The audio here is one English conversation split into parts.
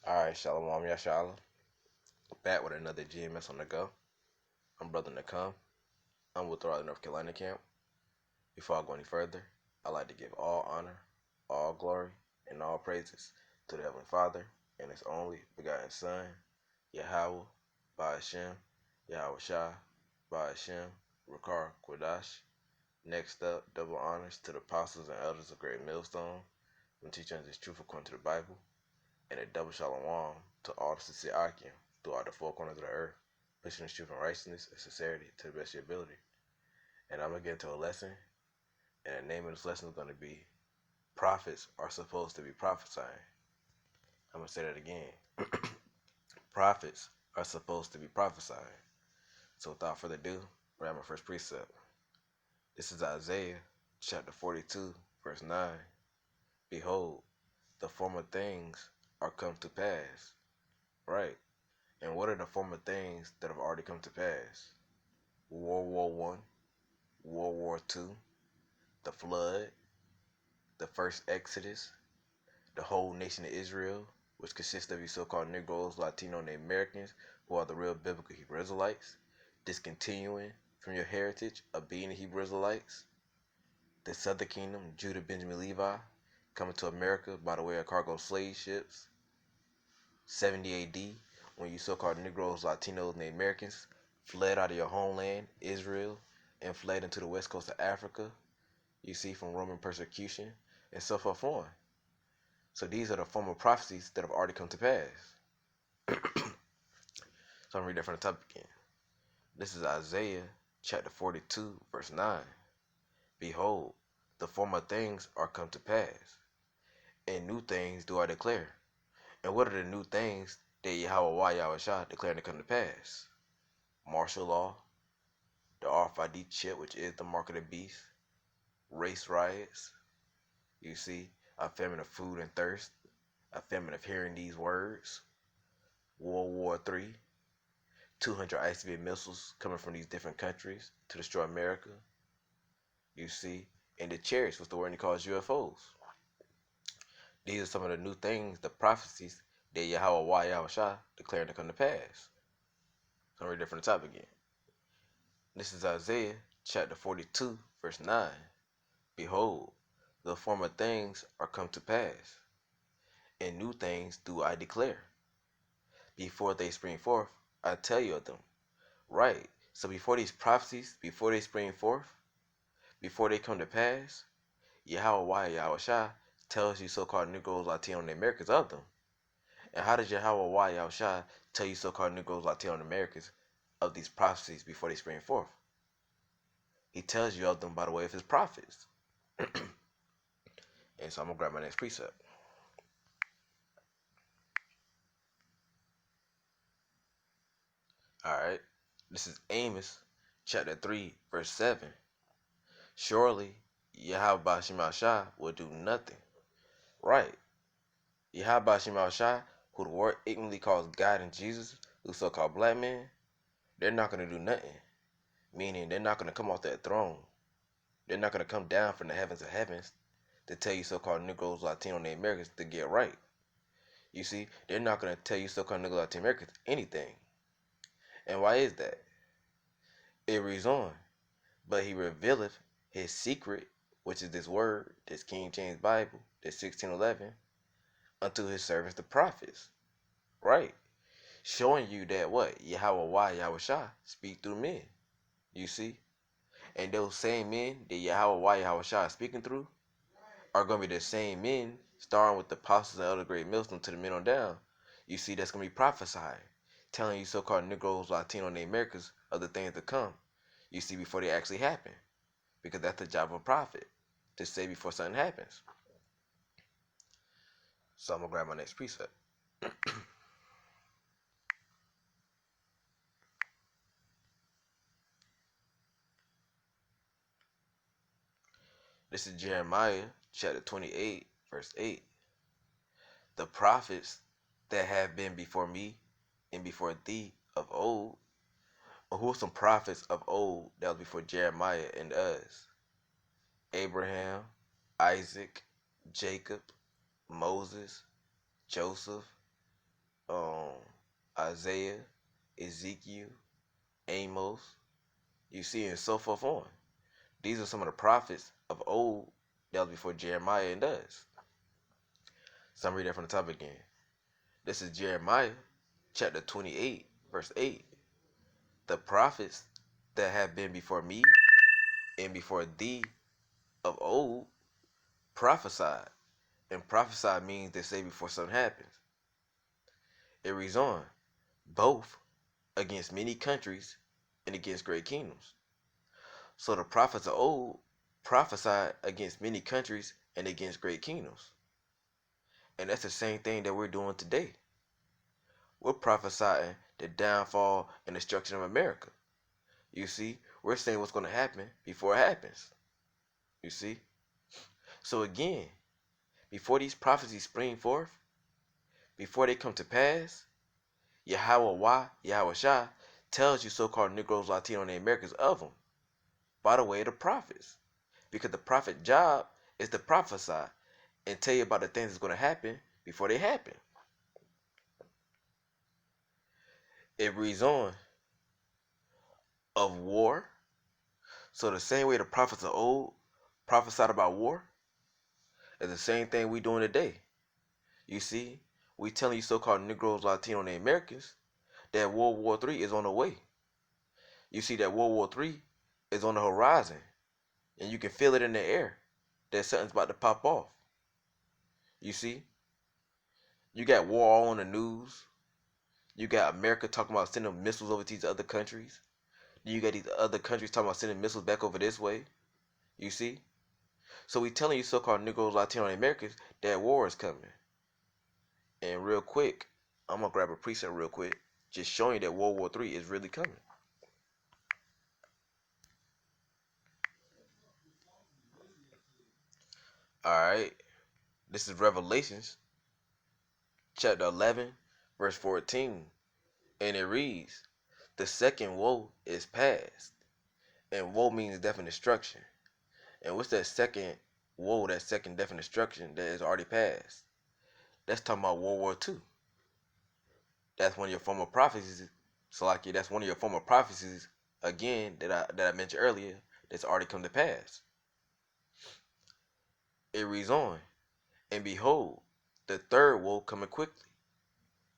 Alright, Shalom Yashala. Back with another GMS on the go. I'm Brother Nakam. I'm with the Raleigh, North Carolina camp. Before I go any further, I'd like to give all honor, all glory, and all praises to the Heavenly Father and His only begotten Son, Yahweh, Ba'ashem, Yahweh Shah, Ba'ashem, Rakar Kwadash. Next up, double honors to the apostles and elders of Great Millstone, from teaching us this truth according to the Bible, and a double shalom to all the sincere Akim throughout the four corners of the earth, pushing the truth and righteousness and sincerity to the best of your ability. And I'm going to get into a lesson, and the name of this lesson is going to be Prophets Are Supposed to Be Prophesying. I'm going to say that again. Prophets are supposed to be prophesying. So without further ado, we're at my first precept. This is Isaiah chapter 42, verse 9. Behold, the former things are come to pass. Right. And what are the former things that have already come to pass? World War I, World War II, the flood, the first Exodus, the whole nation of Israel, which consists of you so-called Negroes, Latino, and Americans, who are the real biblical Hebrew Israelites, discontinuing from your heritage of being the Hebrew Israelites, the Southern Kingdom, Judah, Benjamin, Levi, coming to America by the way of cargo slave ships, 70 AD, when you so-called Negroes, Latinos, and Americans fled out of your homeland, Israel, and fled into the west coast of Africa, you see, from Roman persecution, and so forth on. So these are the former prophecies that have already come to pass. So I'm going to read that from the top again. This is Isaiah chapter 42, verse 9. Behold, the former things are come to pass, and new things do I declare. And what are the new things that Yahweh Yahushua declaring to come to pass? Martial law, the RFID chip, which is the mark of the beast, race riots, you see, a famine of food and thirst, a famine of hearing these words, World War III, 200 ICBM missiles coming from these different countries to destroy America, you see, and the chariots, what's the word he calls UFOs. These are some of the new things, the prophecies that Yahweh Yahushua declared to come to pass. So I'm reading it from the top again. This is Isaiah chapter 42, verse 9. Behold, the former things are come to pass, and new things do I declare. Before they spring forth, I tell you of them. Right. So before these prophecies, before they spring forth, before they come to pass, Yahweh Yahushua tells you so-called Negroes, Latino, and Americans of them. And how does Yahweh Yahushua tell you so-called Negroes, Latino, and Americans of these prophecies before they spring forth? He tells you of them by the way of his prophets. And so I'm going to grab my next precept. Alright. This is Amos chapter 3, verse 7. Surely Yahweh Shemashah will do nothing. Right. Yahweh Shemashah, who the world ignorantly calls God and Jesus, who so-called black men, they're not going to do nothing. Meaning they're not going to come off that throne. They're not going to come down from the heavens of heavens to tell you so-called Negroes, Latino, and Americans to get right. You see, they're not going to tell you so-called Negroes, Latino, Americans anything. And why is that? It reads on. But he revealeth his secret, which is this word, this King James Bible, this 1611, unto his servants the prophets. Right. Showing you that what? Yahweh Yahushua speak through men. You see? And those same men that Yahweh Yahushua is speaking through are going to be the same men, starting with the apostles and elder great millstone to the men on down. You see, that's going to be prophesying, telling you so-called Negroes, Latino, and the Americans of the things to come. You see, before they actually happen. Because that's the job of a prophet, to say before something happens. So I'm going to grab my next precept. This is Jeremiah chapter 28, verse 8. The prophets that have been before me and before thee of old. Or who are some prophets of old that was before Jeremiah and us? Abraham, Isaac, Jacob, Moses, Joseph, um, Isaiah, Ezekiel, Amos, you see, and so forth on. These are some of the prophets of old that was before Jeremiah and us. So I'm reading that from the top again. This is Jeremiah chapter 28, verse 8. The prophets that have been before me and before thee of old prophesied. And prophesy means they say before something happens. It reads on, both against many countries and against great kingdoms. So the prophets of old prophesied against many countries and against great kingdoms. And that's the same thing that we're doing today. We're prophesying the downfall and destruction of America. You see, we're saying what's going to happen before it happens. You see? So again, before these prophecies spring forth, before they come to pass, Yahweh Shah tells you so-called Negroes, Latino, and Americans of them by the way of the prophets. Because the prophet's job is to prophesy and tell you about the things that's going to happen before they happen. It reads on of war. So the same way the prophets of old prophesied about war is the same thing we doing today. You see, we telling you so-called Negroes, Latino, and Americans that World War III is on the way. You see that World War III is on the horizon, and you can feel it in the air that something's about to pop off. You see, you got war all on the news. You got America talking about sending missiles over to these other countries. You got these other countries talking about sending missiles back over this way. You see? So we telling you so-called Negroes, Latino, and Americans that war is coming. And real quick, I'm going to grab a preset real quick, just showing you that World War III is really coming. Alright, this is Revelations, chapter 11, verse 14. And it reads, the second woe is past. And woe means death and destruction. And what's that second woe, that second death and destruction that is already passed? That's talking about World War II. That's one of your former prophecies. So like that's one of your former prophecies again that I mentioned earlier that's already come to pass. It reads on, and behold, the third woe coming quickly.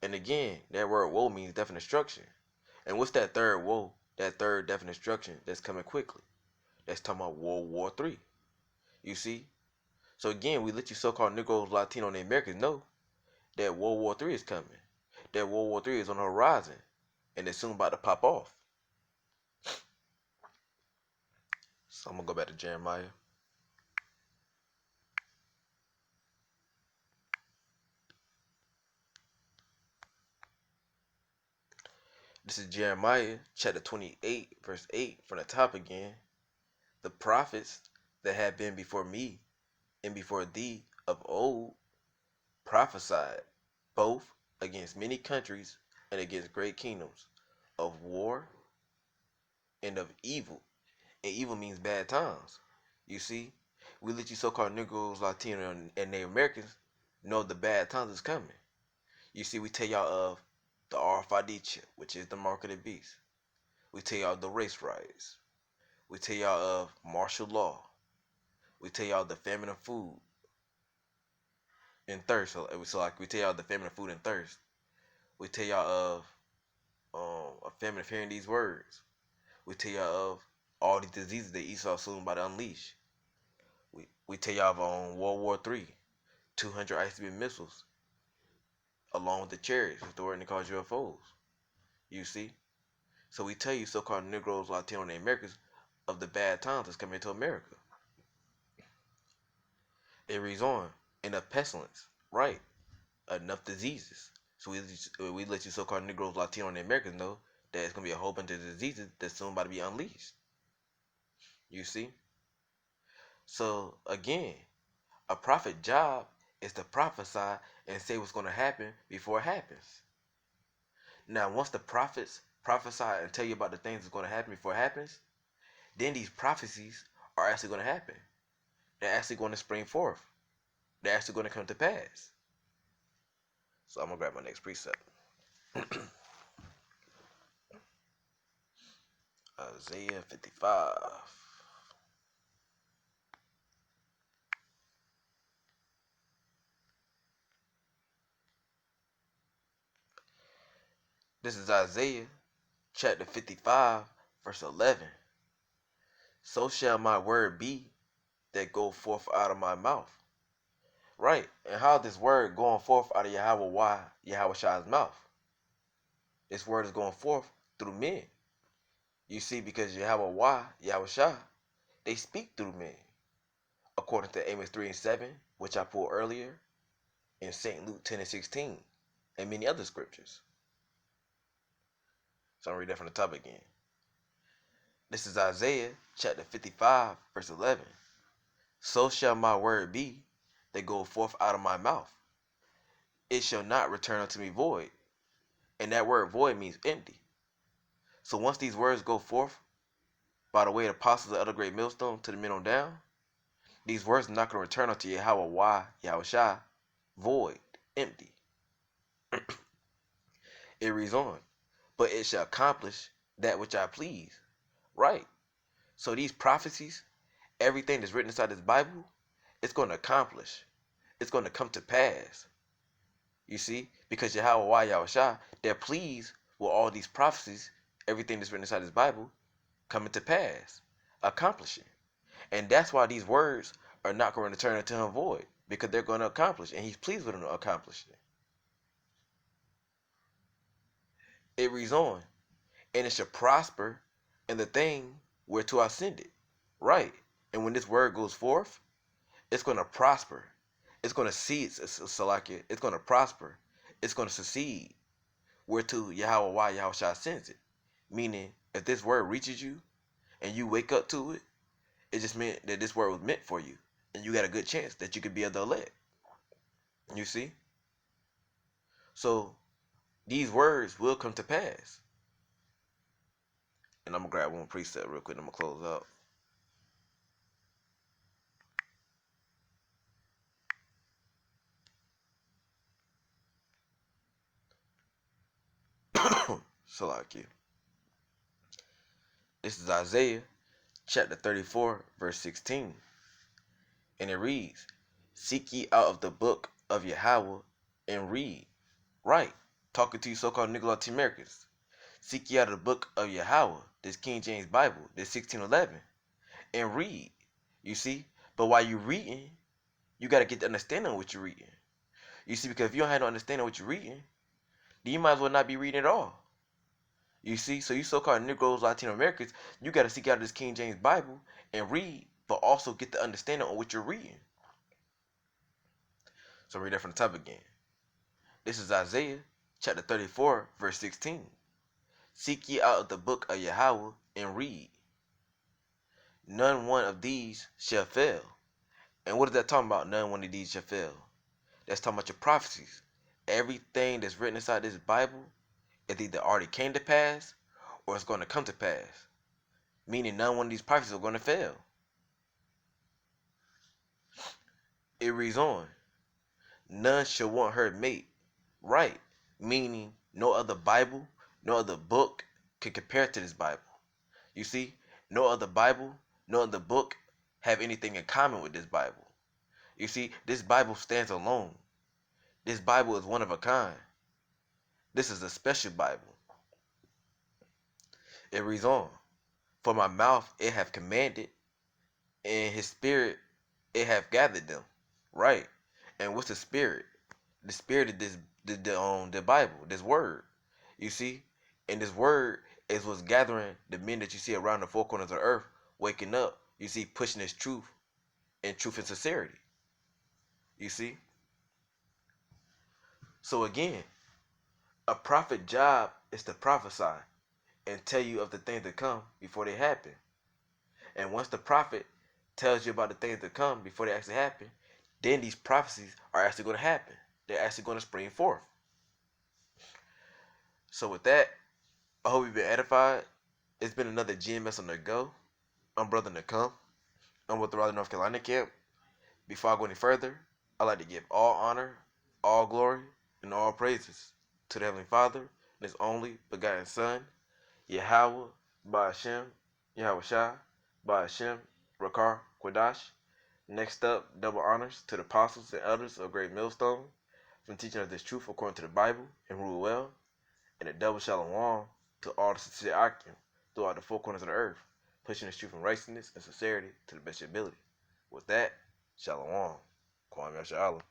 And again, that word woe means death and destruction. And what's that third woe, that third death and destruction that's coming quickly? That's talking about World War III. You see? So again, we let you so-called Negroes, Latino, and Americans know that World War III is coming. That World War III is on the horizon. And it's soon about to pop off. So I'm going to go back to Jeremiah. This is Jeremiah chapter 28, verse 8 from the top again. The prophets that have been before me and before thee of old prophesied both against many countries and against great kingdoms, of war and of evil. And evil means bad times. You see, we let you so-called Negroes, Latino, and Native Americans know the bad times is coming. You see, we tell y'all of the RFID chip, which is the mark of the beast. We tell y'all the race riots. We tell y'all of martial law. We tell y'all the famine of food and thirst. So like we tell y'all the famine of food and thirst. We tell y'all of a famine of hearing these words. We tell y'all of all these diseases that Esau soon about to unleash. We tell y'all of World War III, 200 ICBM missiles, along with the chariots, with the word they call UFOs. You see? So we tell you so-called Negroes, Latino, and Americans of the bad times that's coming to America. It reads on, in a pestilence, right? Enough diseases. So we let you so-called Negroes, Latino, and Americans know that it's gonna be a whole bunch of diseases that's soon about to be unleashed. You see? So again, a prophet's job is to prophesy and say what's gonna happen before it happens. Now, once the prophets prophesy and tell you about the things that's gonna happen before it happens, then these prophecies are actually gonna happen. They're actually going to spring forth. They're actually going to come to pass. So I'm gonna grab my next precept. Isaiah 55. This is Isaiah chapter 55, verse 11. So shall my word be that go forth out of my mouth. Right. And how this word going forth out of Yahweh Shai's mouth? This word is going forth through men. You see, because Yahweh Shai, they speak through men. According to Amos 3 and 7, which I pulled earlier, in St. Luke 10 and 16, and many other scriptures. So I'm read that from the top again. This is Isaiah chapter 55, verse 11. So shall my word be that go forth out of my mouth. It shall not return unto me void. And that word void means empty. So once these words go forth by the way of the apostles of the other great millstone to the men on down, these words are not going to return unto Yahweh Shai, void, empty. It reads on, but it shall accomplish that which I please. Right. So these prophecies, everything that's written inside this Bible, it's going to accomplish. It's going to come to pass. You see? Because Yahweh Shai, they're pleased with all these prophecies, everything that's written inside this Bible, coming to pass, accomplishing. And that's why these words are not going to turn into him void, because they're going to accomplish, and he's pleased with them accomplishing it. It reads on, and it shall prosper in the thing whereto I send it. Right. And when this word goes forth, it's going to prosper. It's going to see Salakia. It's going to prosper. It's going to succeed. Whereto Yahweh Shai sends it. Meaning, if this word reaches you and you wake up to it, it just meant that this word was meant for you. And you got a good chance that you could be of the elect. You see? So, these words will come to pass. And I'm going to grab one precept real quick and I'm going to close out. Salakia. This is Isaiah chapter 34, verse 16. And it reads, seek ye out of the book of Yahweh and read. Right. Talking to you so-called Nicolai T. Americans. Seek ye out of the book of Yahweh, this King James Bible, this 1611, and read. You see? But while you reading, you got to get the understanding of what you're reading. You see? Because if you don't have no understanding of what you're reading, then you might as well not be reading at all. You see? So you so-called Negroes, Latino Americans, you got to seek out this King James Bible and read, but also get the understanding of what you're reading. So read that from the top again. This is Isaiah chapter 34, verse 16. Seek ye out of the book of Yahweh and read. None one of these shall fail. And what is that talking about? None one of these shall fail. That's talking about your prophecies. Everything that's written inside this Bible is either already came to pass or it's going to come to pass. Meaning none one of these prophecies are going to fail. It reads on. None shall want her mate. Right. Meaning no other Bible, no other book can compare to this Bible. You see, no other Bible, no other book have anything in common with this Bible. You see, this Bible stands alone. This Bible is one of a kind. This is a special Bible. It reads on, for my mouth it hath commanded, and his spirit it hath gathered them. Right. And what's the spirit? The spirit of this the Bible, this word. You see? And this word is what's gathering the men that you see around the four corners of the earth, waking up, you see, pushing this truth and sincerity. You see? So again, a prophet's job is to prophesy and tell you of the things that come before they happen. And once the prophet tells you about the things that come before they actually happen, then these prophecies are actually going to happen. They're actually going to spring forth. So with that, I hope you've been edified. It's been another GMS on the go. I'm Brother Nakam. I'm with the Raleigh, North Carolina camp. Before I go any further, I'd like to give all honor, all glory, And all praises to the Heavenly Father and His only begotten Son, Yahweh, Ba'ashem, Yahweh Shai, Ba'ashem, Rakar, Quadash. Next up, double honors to the apostles and elders of Great Millstone from teaching us this truth according to the Bible and rule well, and a double shalom to all the sincere Akim throughout the four corners of the earth, pushing this truth and righteousness and sincerity to the best of your ability. With that, shalom. Kwame Yasha Allah.